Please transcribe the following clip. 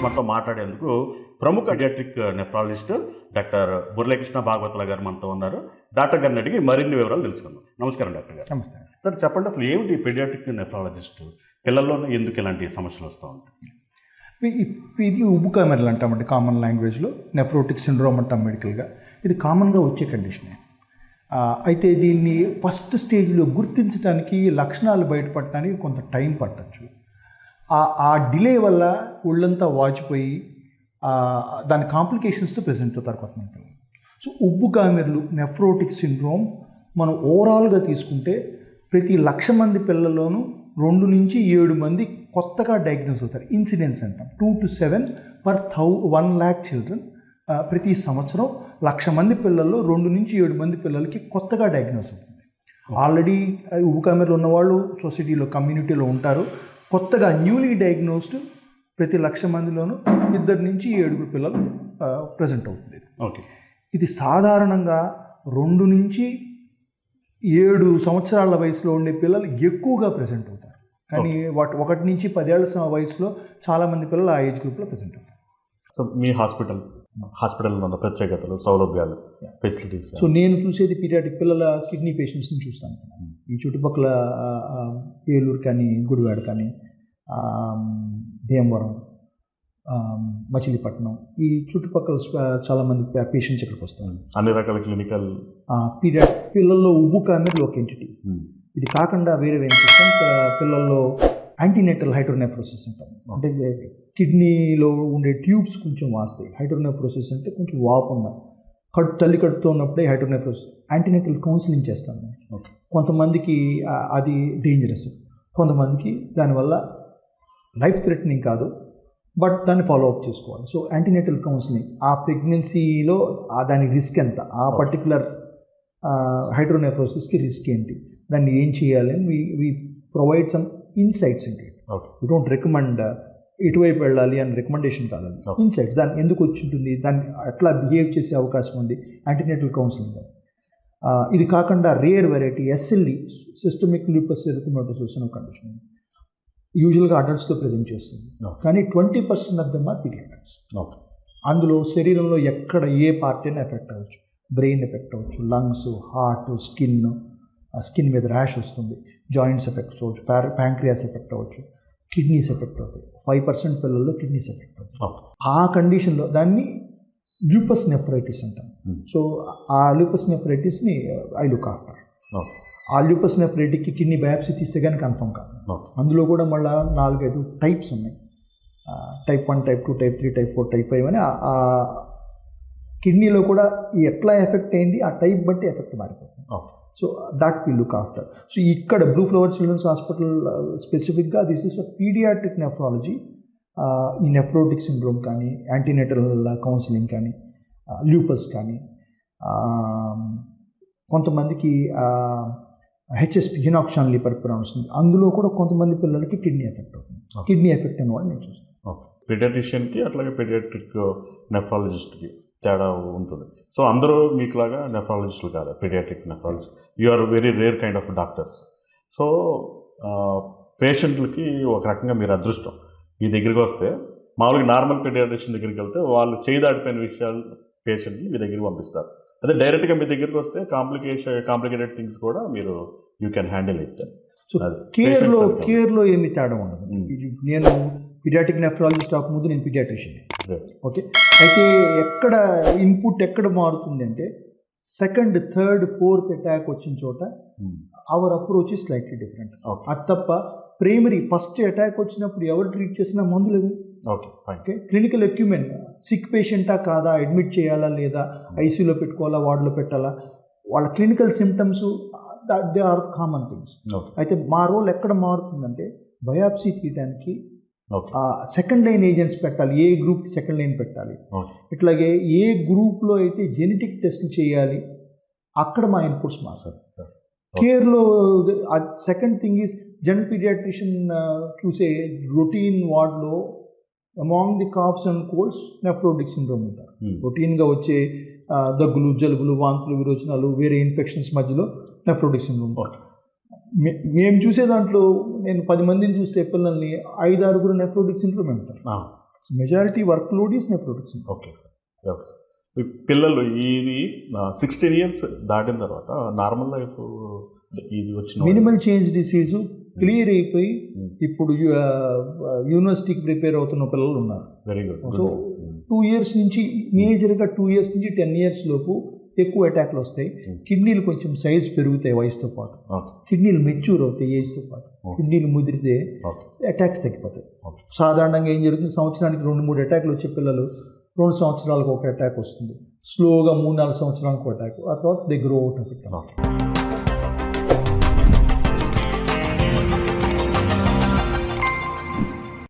మనతో మాట్లాడేందుకు ప్రముఖ పీడియాట్రిక్ నెఫ్రాలజిస్ట్ డాక్టర్ మురళీకృష్ణ భాగవతుల గారు మనతో ఉన్నారు. డాక్టర్ గారిని అడిగి మరిన్ని వివరాలు తెలుసుకుందాం. నమస్కారం డాక్టర్ గారు. నమస్తే సార్, చెప్పండి అసలు ఏమిటి పీడియాట్రిక్ నెఫ్రాలజిస్ట్? పిల్లల్లోనే ఎందుకు ఇలాంటి సమస్యలు వస్తూ ఉంటాయి? ఇది ఉబ్బు కామెరలు అంటామండి కామన్ లాంగ్వేజ్లో. నెఫ్రోటిక్ సిండ్రోమ్ అంటాం మెడికల్గా. ఇది కామన్గా వచ్చే కండిషనే. అయితే దీన్ని ఫస్ట్ స్టేజ్లో గుర్తించడానికి, లక్షణాలు బయటపడటానికి కొంత టైం పట్టచ్చు. ఆ డిలే వల్ల ఒళ్ళంతా వాచిపోయి దాని కాంప్లికేషన్స్తో ప్రెజెంట్ అవుతారు కొంతమంది. సో ఉబ్బు కామెరలు నెఫ్రోటిక్ సిండ్రోమ్ మనం ఓవరాల్గా తీసుకుంటే ప్రతి 1,00,000 మంది పిల్లల్లోనూ 2 నుంచి 7 మంది కొత్తగా డయాగ్నోస్ అవుతారు. ఇన్సిడెన్స్ అంటాం. 2 to 7 per 1 lakh చిల్డ్రన్. ప్రతి సంవత్సరం 1,00,000 మంది పిల్లల్లో 2 నుంచి 7 మంది పిల్లలకి కొత్తగా డయాగ్నోస్ అవుతుంది. ఆల్రెడీ ఉబ్బు కామెరలు ఉన్నవాళ్ళు సొసైటీలో, కమ్యూనిటీలో ఉంటారు. కొత్తగా న్యూలీ డయాగ్నోస్డ్ ప్రతి 1,00,000 మందిలోనూ 2 నుంచి 7 పిల్లలు ప్రజెంట్ అవుతుంది. ఓకే. ఇది సాధారణంగా 2 నుంచి 7 సంవత్సరాల వయసులో ఉండే పిల్లలు ఎక్కువగా ప్రజెంట్ అవుతారు. కానీ 1 నుంచి 10 ఏళ్ల వయసులో చాలామంది పిల్లలు ఆ ఏజ్ గ్రూప్లో ప్రజెంట్ అవుతారు. సో మీ హాస్పిటల్లో ఉన్న ప్రత్యేకతలు, సౌలభ్యాలు, ఫెసిలిటీస్? సో నేను చూసేది పీడియాట్రిక్ పిల్లల కిడ్నీ పేషెంట్స్ని చూస్తాను. ఈ చుట్టుపక్కల ఏలూరు కానీ, గుడివాడ కానీ, భీమవరం, మచిలీపట్నం, ఈ చుట్టుపక్కల చాలామంది పేషెంట్స్ ఇక్కడికి వస్తారు. అన్ని రకాల క్లినికల్ పీడియాట్రిక్ పిల్లల్లో ఉబ్బు కామెరలు ఒక ఎంటిటీ. ఇది కాకుండా వేరే సిస్టమ్స్ పిల్లల్లో యాంటీనేటల్ హైడ్రోనెఫ్రోసిస్ అంటాం. అంటే కిడ్నీలో ఉండే ట్యూబ్స్ కొంచెం వాస్తాయి. హైడ్రోనెఫ్రోసిస్ అంటే కొంచెం వాపు ఉన్న తల్లి కడుపుతో ఉన్నప్పుడే హైడ్రోనెఫ్రోసిస్. యాంటీనేటల్ కౌన్సిలింగ్ చేస్తాం. కొంతమందికి అది డేంజరస్, కొంతమందికి దానివల్ల లైఫ్ థ్రెటనింగ్ కాదు, బట్ దాన్ని ఫాలో అప్ చేసుకోవాలి. సో యాంటీనేటల్ కౌన్సిలింగ్, ఆ ప్రెగ్నెన్సీలో దాని రిస్క్ ఎంత, ఆ పర్టికులర్ హైడ్రోనెఫ్రోసిస్కి రిస్క్ ఏంటి, దాన్ని ఏం చేయాలి అని వి ప్రొవైడ్ సమ్ ఇన్సైట్స్ ఇంటి. యూ డోంట్ రికమెండ్ ఇటువైపు వెళ్ళాలి అని రికమెండేషన్ కాదండి. ఇన్సైట్స్, దాన్ని ఎందుకు వచ్చి ఉంటుంది, దాన్ని ఎట్లా బిహేవ్ చేసే అవకాశం ఉంది, యాంటీనేటల్ కౌన్సిలింగ్. ఇది కాకుండా rare variety SLE, systemic lupus erythematosus అనే కండిషన్ యూజువల్గా అడల్ట్స్తో ప్రజెంట్ చేస్తుంది. కానీ 20% ఆఫ్ దెమ్ ఆర్ పీడియాట్రిక్స్. అందులో శరీరంలో ఎక్కడ ఏ పార్ట్ అయినా ఎఫెక్ట్ అవ్వచ్చు. బ్రెయిన్ ఎఫెక్ట్ అవ్వచ్చు, లంగ్స్, హార్ట్, స్కిన్ మీద ర్యాష్ వస్తుంది, జాయింట్స్ ఎఫెక్ట్ అవ్వచ్చు, ప్యాంక్రియాస్ ఎఫెక్ట్ అవ్వచ్చు, కిడ్నీస్ ఎఫెక్ట్ అవుతాయి. 5% పిల్లల్లో కిడ్నీస్ ఎఫెక్ట్ అవుతాయి. ఆ కండిషన్లో దాన్ని లూపస్ నెఫ్రైటిస్ అంటాం. సో ఆ లూపస్ నెఫ్రైటిస్ని ఐ లుక్ ఆఫ్టర్. ఆ లూపస్ నెఫ్రైటిక్కి కిడ్నీ బయాప్సీ తీస్తే కానీ కన్ఫర్మ్ కాదు. అందులో కూడా మళ్ళీ 4-5 టైప్స్ ఉన్నాయి. Type 1, type 2, type 3, type 4, type 5 అని ఆ కిడ్నీలో కూడా ఎట్లా ఎఫెక్ట్ అయింది ఆ టైప్ బట్టి ఎఫెక్ట్ మారిపోతుంది. So that will look after. So ఇక్కడ బ్లూ ఫ్లవర్ చిల్డ్రన్స్ హాస్పిటల్ స్పెసిఫిక్గా this is for pediatric nephrology. ఈ నెఫ్రోటిక్ సిండ్రోమ్ కానీ, యాంటీనేటల్ కౌన్సిలింగ్ కానీ, లూపస్ కానీ, కొంతమందికి HSP హినాక్సాన్ లిపర్పిరాన్ వస్తుంది. అందులో కూడా కొంతమంది పిల్లలకి కిడ్నీ ఎఫెక్ట్ అవుతుంది. కిడ్నీ ఎఫెక్ట్ అని కూడా నేను చూస్తాను. పీడియాట్రిషియన్కి అట్లాగే పీడియాట్రిక్ నెఫ్రాలజిస్ట్కి తేడా ఉంటుంది. సో అందరూ మీకులాగా నెఫ్రాలజిస్టులు కాదు, paediatric nephrologist. You are very rare kind of doctors. So పేషెంట్లకి ఒక రకంగా మీరు అదృష్టం. మీ దగ్గరికి వస్తే మామూలుగా నార్మల్ పీడియాట్రిషియన్ దగ్గరికి వెళ్తే వాళ్ళు చేయి దాటిపోయిన విషయాలు పేషెంట్ని మీ దగ్గరికి పంపిస్తారు. అదే డైరెక్ట్గా మీ దగ్గరికి వస్తే కాంప్లికేటెడ్ థింగ్స్ కూడా మీరు you can handle it. So కేర్లో ఏమి తేడా ఉండదు. నేను పీడియాట్రిక్ నెఫ్రాలజిస్ట్ అవ్వకముందు నేను పీడియాట్రిషియన్. ఓకే. అయితే ఎక్కడ ఇన్పుట్ ఎక్కడ మారుతుంది అంటే 2nd, 3rd, 4th అటాక్ వచ్చిన చోట hour approach is slightly different. అది తప్ప ప్రైమరీ ఫస్ట్ అటాక్ వచ్చినప్పుడు ఎవరు ట్రీట్ చేసినా మందు లేదు. ఓకే. క్లినికల్ ఎక్విప్మెంట్, సిక్ పేషెంటా కాదా, అడ్మిట్ చేయాలా లేదా, ఐసీయూలో పెట్టుకోవాలా, వార్డులో పెట్టాలా, వాళ్ళ clinical symptoms they are common things. అయితే మా రోల్ ఎక్కడ మారుతుందంటే బయాప్సీ తీయడానికి సెకండ్ లైన్ ఏజెంట్స్ పెట్టాలి. ఏ గ్రూప్ సెకండ్ లైన్ పెట్టాలి, ఇట్లాగే ఏ గ్రూప్లో అయితే జెనెటిక్ టెస్ట్లు చేయాలి అక్కడ మా ఇన్పుట్స్ మారుతారు. కేర్లో second thing is general pediatrician చూసే రొటీన్ వార్డ్లో among the coughs and colds nephrotic syndrome ఉంటారు. రొటీన్గా వచ్చే దగ్గులు, జలుబులు, వాంతులు, విరోచనాలు, వేరే ఇన్ఫెక్షన్స్ మధ్యలో నెఫ్రోటిక్ సిండ్రోమ్ ఉంటారు. మేము చూసే దాంట్లో నేను 10 మందిని చూస్తే పిల్లల్ని 5-6 నెఫ్రోటిక్ సిండ్రోమ్ ఉంటారు. Majority work load is nephrotic syndrome. Okay okay. ఈ పిల్లలు ఇది 16 ఇయర్స్ దాటిన తర్వాత నార్మల్ లైఫ్ ఇది వచ్చిన మినిమల్ చేంజ్ డిసీజు క్లియర్ అయిపోయి ఇప్పుడు యూనివర్సిటీకి ప్రిపేర్ అవుతున్న పిల్లలు ఉన్నారు. Very good. సో 2 years నుంచి మేజర్గా 2 years నుంచి 10 years లోపు ఎక్కువ అటాక్లు వస్తాయి. కిడ్నీలు కొంచెం సైజ్ పెరుగుతాయి వయసుతో పాటు, కిడ్నీలు మెచ్యూర్ అవుతాయి ఏజ్తో పాటు, కిడ్నీలు ముదిరితే అటాక్స్ తగ్గిపోతాయి. సాధారణంగా ఏం జరుగుతుంది, సంవత్సరానికి 2-3 అటాక్లు వచ్చే పిల్లలు 2 సంవత్సరాలకు ఒక అటాక్ వస్తుంది, స్లోగా 3-4 సంవత్సరాలకు ఒక అటాక్, ఆ తర్వాత they grow out of it.